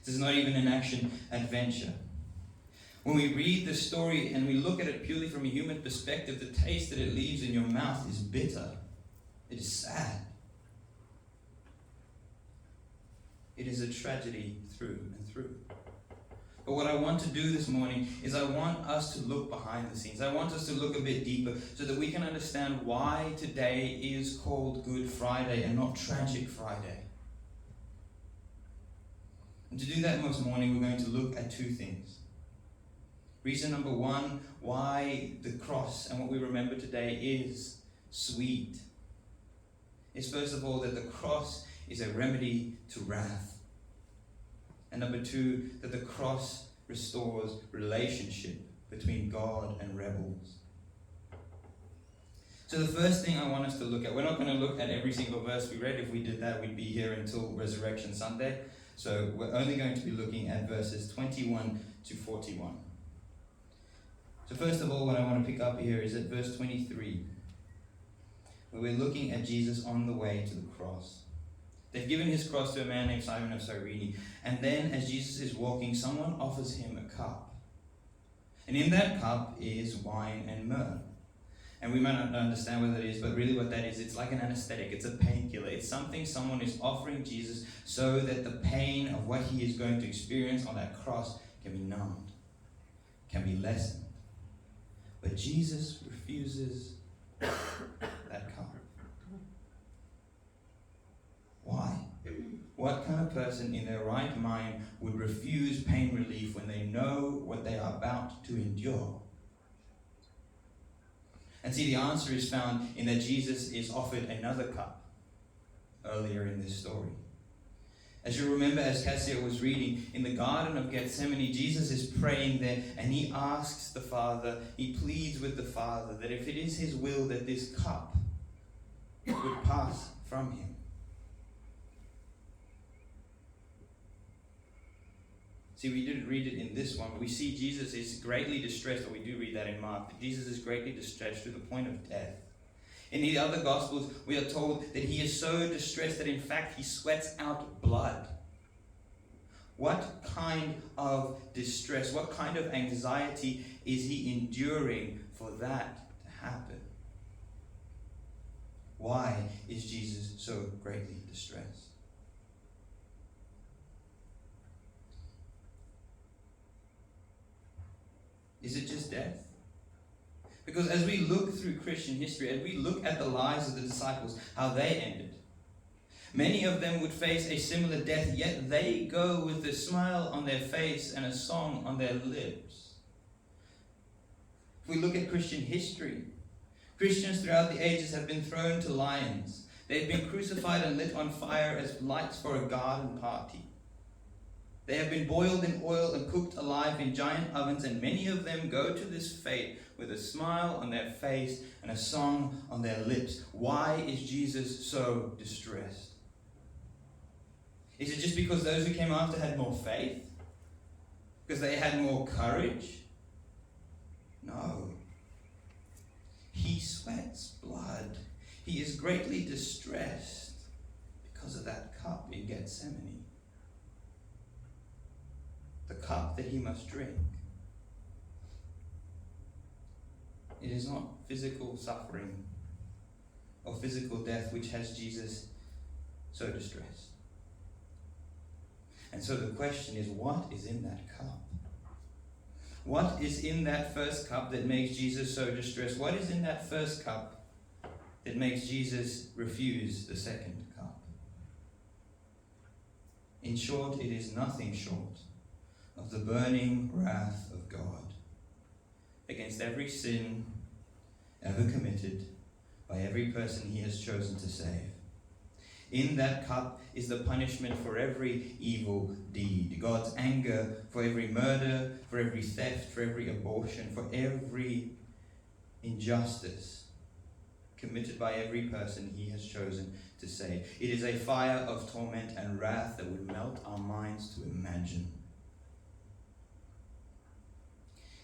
This is not even an action adventure. When we read the story and we look at it purely from a human perspective, the taste that it leaves in your mouth is bitter. It is sad. It is a tragedy through and through. But what I want to do this morning is I want us to look behind the scenes. I want us to look a bit deeper so that we can understand why today is called Good Friday and not Tragic Friday. And to do that this morning, we're going to look at two things. Reason number one, why the cross and what we remember today is sweet, is first of all that the cross is a remedy to wrath. And number two, that the cross restores relationship between God and rebels. So the first thing I want us to look at, we're not going to look at every single verse we read. If we did that, we'd be here until Resurrection Sunday. So we're only going to be looking at verses 21 to 41. So first of all, what I want to pick up here is at verse 23, where we're looking at Jesus on the way to the cross. They've given his cross to a man named Simon of Cyrene. And then as Jesus is walking, someone offers him a cup. And in that cup is wine and myrrh. And we might not understand what that is, but really what that is, it's like an anesthetic. It's a painkiller. It's something someone is offering Jesus so that the pain of what he is going to experience on that cross can be numbed, can be lessened. But Jesus refuses that cup. Why? What kind of person in their right mind would refuse pain relief when they know what they are about to endure? And see, the answer is found in that Jesus is offered another cup earlier in this story. As you remember, as Cassia was reading, in the Garden of Gethsemane, Jesus is praying there, and he asks the Father, he pleads with the Father that if it is his will that this cup would pass from him. See, we didn't read it in this one, but we see Jesus is greatly distressed, or we do read that in Mark, that Jesus is greatly distressed to the point of death. In the other Gospels, we are told that he is so distressed that in fact he sweats out blood. What kind of distress, what kind of anxiety is he enduring for that to happen? Why is Jesus so greatly distressed? Is it just death? Because as we look through Christian history, as we look at the lives of the disciples, how they ended, many of them would face a similar death, yet they go with a smile on their face and a song on their lips. If we look at Christian history, Christians throughout the ages have been thrown to lions. They've been crucified and lit on fire as lights for a garden party. They have been boiled in oil and cooked alive in giant ovens, and many of them go to this fate with a smile on their face and a song on their lips. Why is Jesus so distressed? Is it just because those who came after had more faith? Because they had more courage? No. He sweats blood. He is greatly distressed because of that cup in Gethsemane. The cup that he must drink. It is not physical suffering or physical death which has Jesus so distressed. And so the question is, what is in that cup? What is in that first cup that makes Jesus so distressed? What is in that first cup that makes Jesus refuse the second cup? In short, it is nothing short of the burning wrath of God against every sin ever committed by every person he has chosen to save. In that cup is the punishment for every evil deed, God's anger for every murder, for every theft, for every abortion, for every injustice committed by every person he has chosen to save. It is a fire of torment and wrath that would melt our minds to imagine.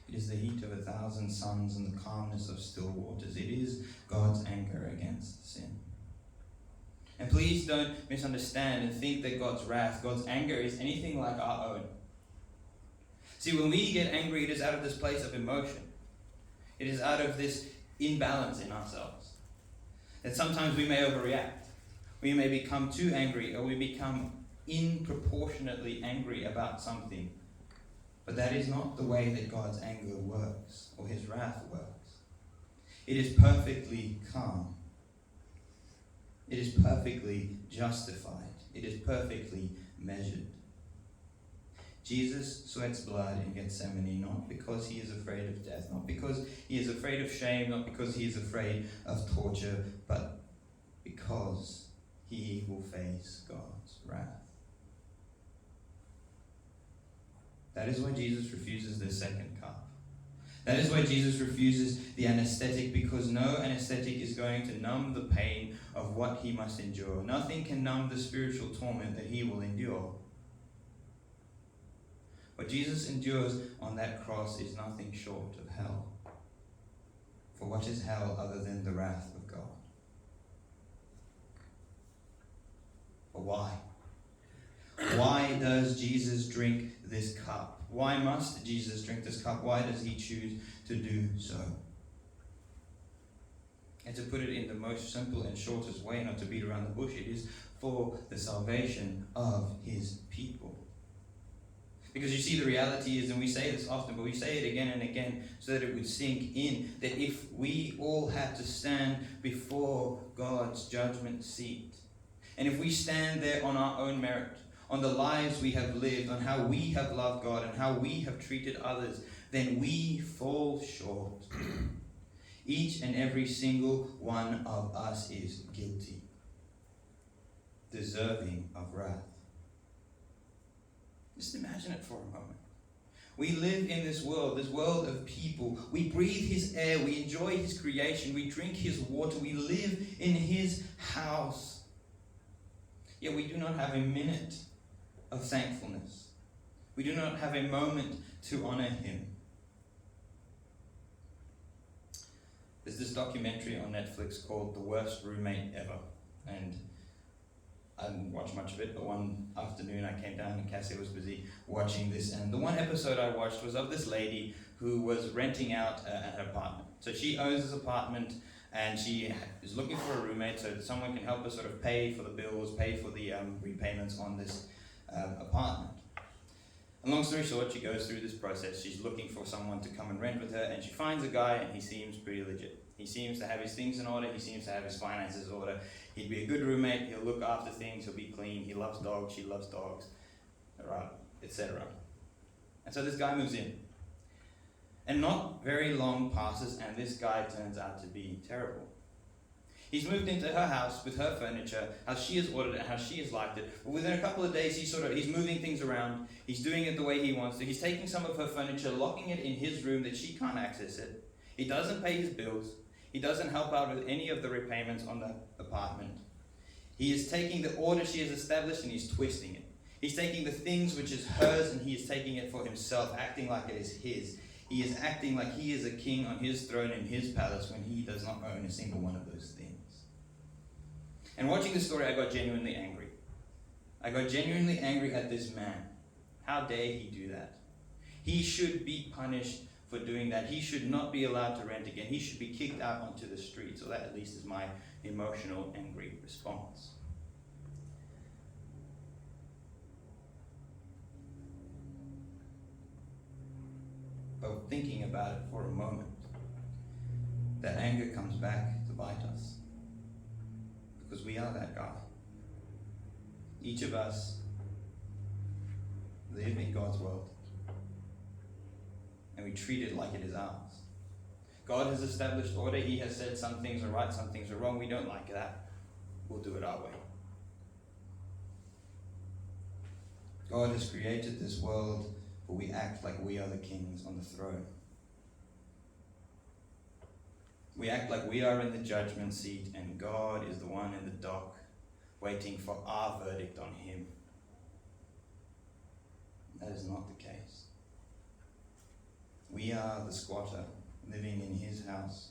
It is the heat of 1,000 suns and the calmness of still waters. It is God's anger against sin. And please don't misunderstand and think that God's wrath, God's anger is anything like our own. See, when we get angry, it is out of this place of emotion. It is out of this imbalance in ourselves. That sometimes we may overreact. We may become too angry, or we become disproportionately angry about something. But that is not the way that God's anger works, or his wrath works. It is perfectly calm. It is perfectly justified. It is perfectly measured. Jesus sweats blood in Gethsemane not because he is afraid of death, not because he is afraid of shame, not because he is afraid of torture, but because he will face God's wrath. That is why Jesus refuses the second cup. That is why Jesus refuses the anesthetic, because no anesthetic is going to numb the pain of what he must endure. Nothing can numb the spiritual torment that he will endure. What Jesus endures on that cross is nothing short of hell. For what is hell other than the wrath of God? But why? Why does Jesus drink this cup? Why must Jesus drink this cup? Why does he choose to do so? And to put it in the most simple and shortest way, not to beat around the bush, it is for the salvation of his people. Because you see, the reality is, and we say this often, but we say it again and again so that it would sink in, that if we all had to stand before God's judgment seat, and if we stand there on our own merit, on the lives we have lived, on how we have loved God and how we have treated others, then we fall short. Each and every single one of us is guilty, deserving of wrath. Just imagine it for a moment. We live in this world of people. We breathe his air, we enjoy his creation, we drink his water, we live in his house. Yet we do not have a minute of thankfulness. We do not have a moment to honor him. There's this documentary on Netflix called The Worst Roommate Ever. And I didn't watch much of it, but one afternoon I came down and Cassie was busy watching this. And the one episode I watched was of this lady who was renting out an apartment. So she owns this apartment and she is looking for a roommate so that someone can help her sort of pay for the bills, pay for the repayments on this apartment. And long story short, she goes through this process. She's looking for someone to come and rent with her, and she finds a guy, and he seems pretty legit. He seems to have his things in order. He seems to have his finances in order. He'd be a good roommate. He'll look after things. He'll be clean. He loves dogs. She loves dogs, right, etc. And so this guy moves in. And not very long passes, and this guy turns out to be terrible. He's moved into her house with her furniture, how she has ordered it, how she has liked it. But within a couple of days, he's moving things around. He's doing it the way he wants to. He's taking some of her furniture, locking it in his room that she can't access it. He doesn't pay his bills. He doesn't help out with any of the repayments on the apartment. He is taking the order she has established and he's twisting it. He's taking the things which is hers and he is taking it for himself, acting like it is his. He is acting like he is a king on his throne in his palace when he does not own a single one of those things. And watching this story, I got genuinely angry. I got genuinely angry at this man. How dare he do that? He should be punished for doing that. He should not be allowed to rent again. He should be kicked out onto the street. So that at least is my emotional, angry response. But thinking about it for a moment, that anger comes back to bite us. Because we are that guy. Each of us live in God's world. And we treat it like it is ours. God has established order. He has said some things are right, some things are wrong. We don't like that. We'll do it our way. God has created this world, but we act like we are the kings on the throne. We act like we are in the judgment seat and God is the one in the dock waiting for our verdict on him. That is not the case. We are the squatter living in his house,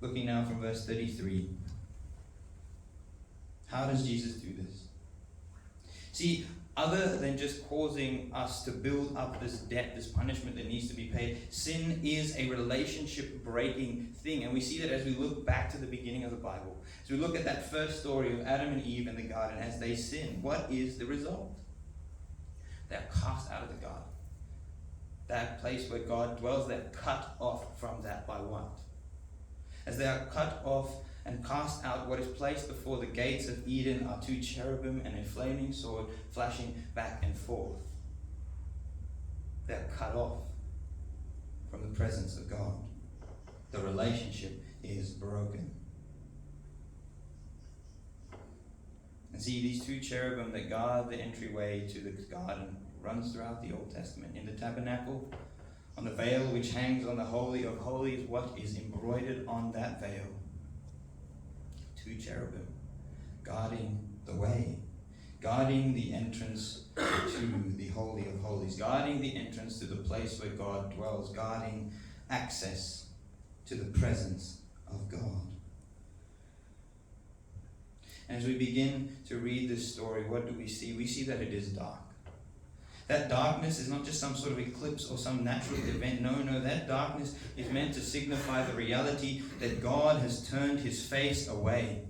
Looking now from verse 33. How does Jesus do this? See, other than just causing us to build up this debt, this punishment that needs to be paid, sin is a relationship breaking thing. And we see that as we look back to the beginning of the Bible. As we look at that first story of Adam and Eve in the garden, as they sin, what is the result? They are cast out of the garden. That place where God dwells, they're cut off from that by what? As they are cut off and cast out, what is placed before the gates of Eden are two cherubim and a flaming sword flashing back and forth. They're cut off from the presence of God. The relationship is broken. And see, these two cherubim that guard the entryway to the garden runs throughout the Old Testament. In the tabernacle, on the veil which hangs on the Holy of Holies, what is embroidered on that veil? Two cherubim guarding the way, guarding the entrance to the Holy of Holies, guarding the entrance to the place where God dwells, guarding access to the presence of God. And as we begin to read this story, what do we see? We see that it is dark. That darkness is not just some sort of eclipse or some natural event. No, that darkness is meant to signify the reality that God has turned his face away.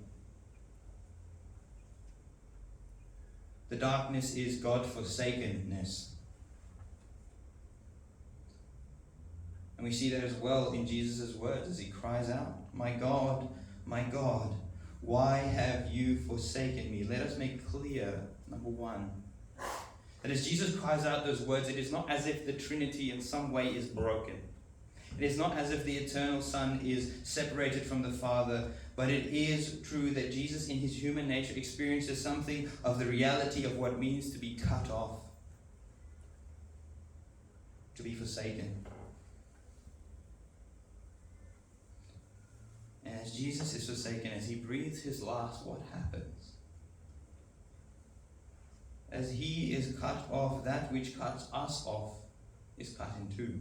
The darkness is God-forsakenness. And we see that as well in Jesus' words as he cries out, my God, why have you forsaken me? Let us make clear, number one, that as Jesus cries out those words, it is not as if the Trinity in some way is broken. It is not as if the eternal Son is separated from the Father, but it is true that Jesus in his human nature experiences something of the reality of what it means to be cut off, to be forsaken. And as Jesus is forsaken, as he breathes his last, what happens? As he is cut off, that which cuts us off is cut in two.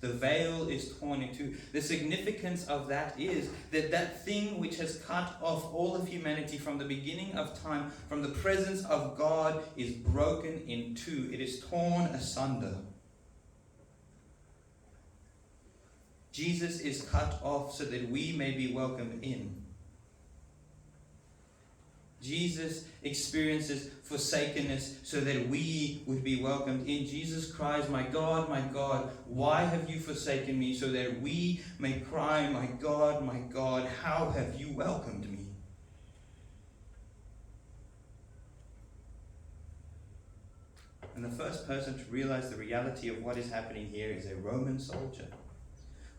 The veil is torn in two. The significance of that is that that thing which has cut off all of humanity from the beginning of time, from the presence of God, is broken in two. It is torn asunder. Jesus is cut off so that we may be welcomed in. Jesus experiences forsakenness so that we would be welcomed in. Jesus cries, my God, why have you forsaken me? So that we may cry, my God, how have you welcomed me? And the first person to realize the reality of what is happening here is a Roman soldier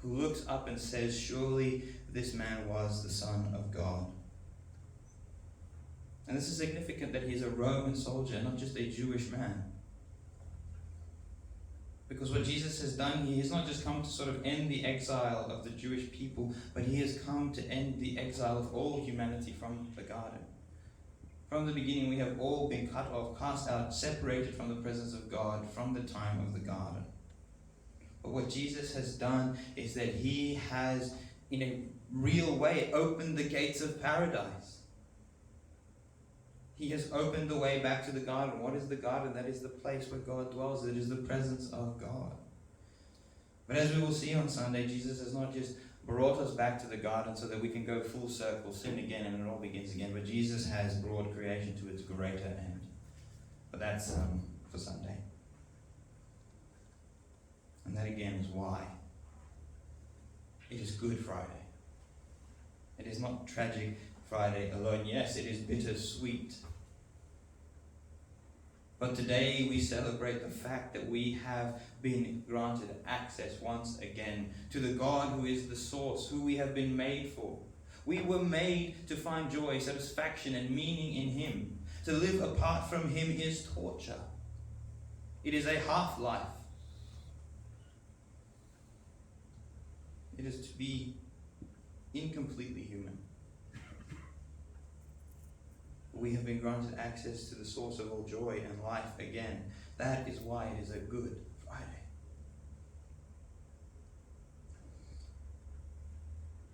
who looks up and says, surely this man was the Son of God. And this is significant that he's a Roman soldier, not just a Jewish man. Because what Jesus has done, he has not just come to sort of end the exile of the Jewish people, but he has come to end the exile of all humanity from the garden. From the beginning, we have all been cut off, cast out, separated from the presence of God from the time of the garden. But what Jesus has done is that he has, in a real way, opened the gates of paradise. He has opened the way back to the garden. What is the garden? That is the place where God dwells. It is the presence of God. But as we will see on Sunday, Jesus has not just brought us back to the garden so that we can go full circle, sin again, and it all begins again. But Jesus has brought creation to its greater end. But that's for Sunday. And that again is why it is Good Friday. It is not Tragic Friday alone. Yes, it is bittersweet. But today we celebrate the fact that we have been granted access once again to the God who is the source, who we have been made for. We were made to find joy, satisfaction, and meaning in him. To live apart from him is torture. It is a half-life. It is to be incompletely human. We have been granted access to the source of all joy and life again. That is why it is a Good Friday.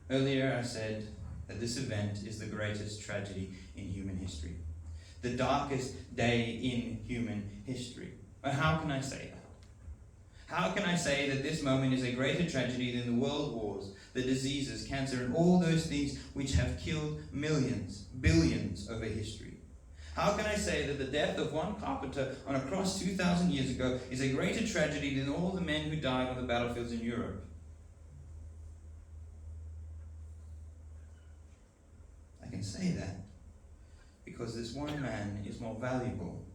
Earlier I said that this event is the greatest tragedy in human history. The darkest day in human history. But how can I say that? How can I say that this moment is a greater tragedy than the world wars, the diseases, cancer, and all those things which have killed millions, billions over history? How can I say that the death of one carpenter on a cross 2,000 years ago is a greater tragedy than all the men who died on the battlefields in Europe? I can say that because this one man is more valuable,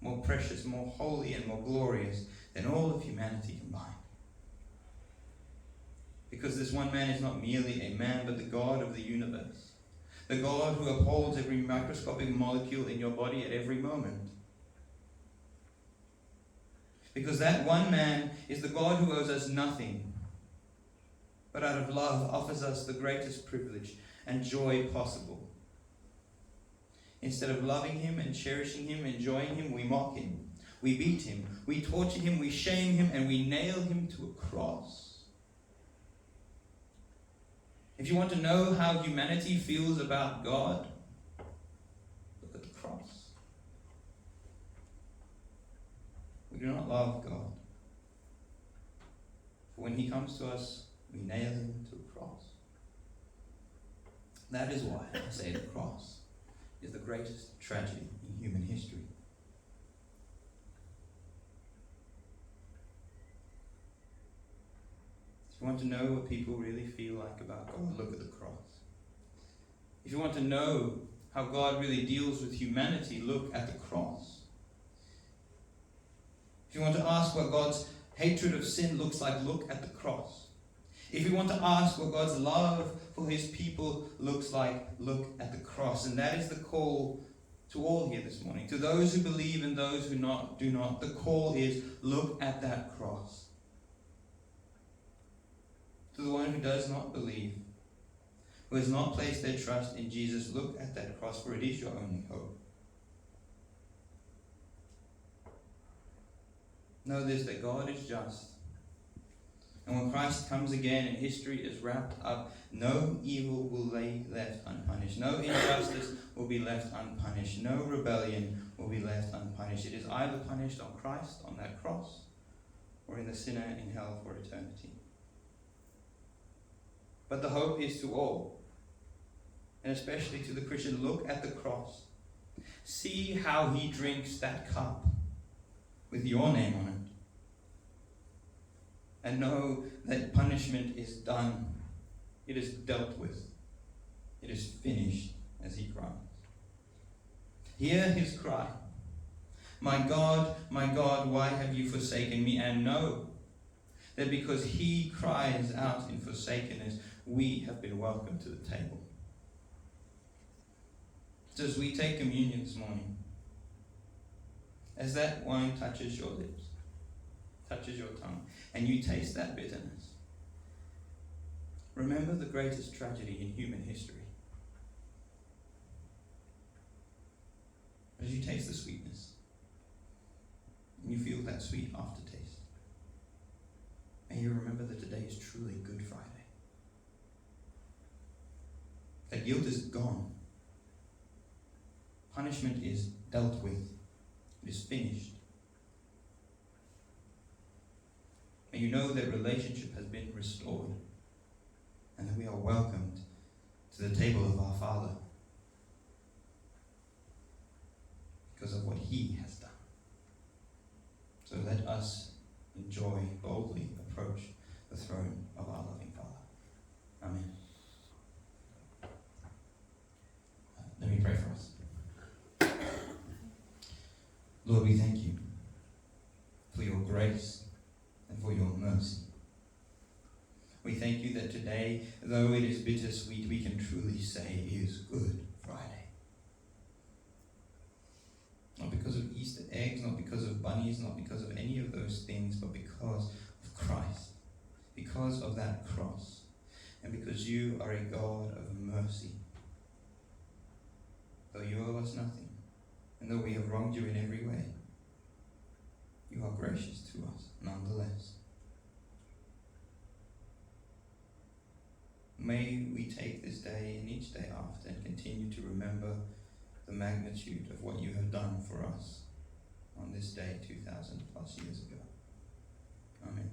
more precious, more holy, and more glorious than all of humanity combined. Because this one man is not merely a man, but the God of the universe. The God who upholds every microscopic molecule in your body at every moment. Because that one man is the God who owes us nothing, but out of love offers us the greatest privilege and joy possible. Instead of loving him and cherishing him, enjoying him, we mock him. We beat him, we torture him, we shame him, and we nail him to a cross. If you want to know how humanity feels about God, look at the cross. We do not love God. For when he comes to us, we nail him to a cross. That is why I say the cross is the greatest tragedy in human history. If you want to know what people really feel like about God, look at the cross. If you want to know how God really deals with humanity, look at the cross. If you want to ask what God's hatred of sin looks like, look at the cross. If you want to ask what God's love for his people looks like, look at the cross. And that is the call to all here this morning. To those who believe and those who do not. The call is, look at that cross. To the one who does not believe, who has not placed their trust in Jesus, look at that cross, for it is your only hope. Know this, that God is just. And when Christ comes again and history is wrapped up, no evil will be left unpunished. No injustice will be left unpunished. No rebellion will be left unpunished. It is either punished on Christ, on that cross, or in the sinner in hell for eternity. But the hope is to all, and especially to the Christian. Look at the cross. See how he drinks that cup with your name on it. And know that punishment is done. It is dealt with. It is finished, as he cries. Hear his cry. My God, why have you forsaken me? And know that because he cries out in forsakenness, we have been welcomed to the table. So as we take communion this morning, as that wine touches your lips, touches your tongue, and you taste that bitterness, remember the greatest tragedy in human history. As you taste the sweetness, and you feel that sweet aftertaste, may you remember that today is truly Good Friday. That guilt is gone. Punishment is dealt with. It is finished. May you know that relationship has been restored and that we are welcomed to the table of our Father because of what he has done. So let us enjoy, boldly approach the throne of our loving Father. Amen. Let me pray for us. Lord, we thank you for your grace and for your mercy. We thank you that today, though it is bittersweet, we can truly say is Good Friday. Not because of Easter eggs, not because of bunnies, not because of any of those things, but because of Christ, because of that cross, and because you are a God of mercy. Though you owe us nothing, and though we have wronged you in every way, you are gracious to us nonetheless. may we take this day and each day after and continue to remember the magnitude of what you have done for us on this day 2,000 plus years ago. Amen.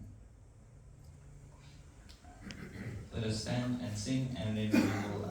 Let us stand and sing, and then we will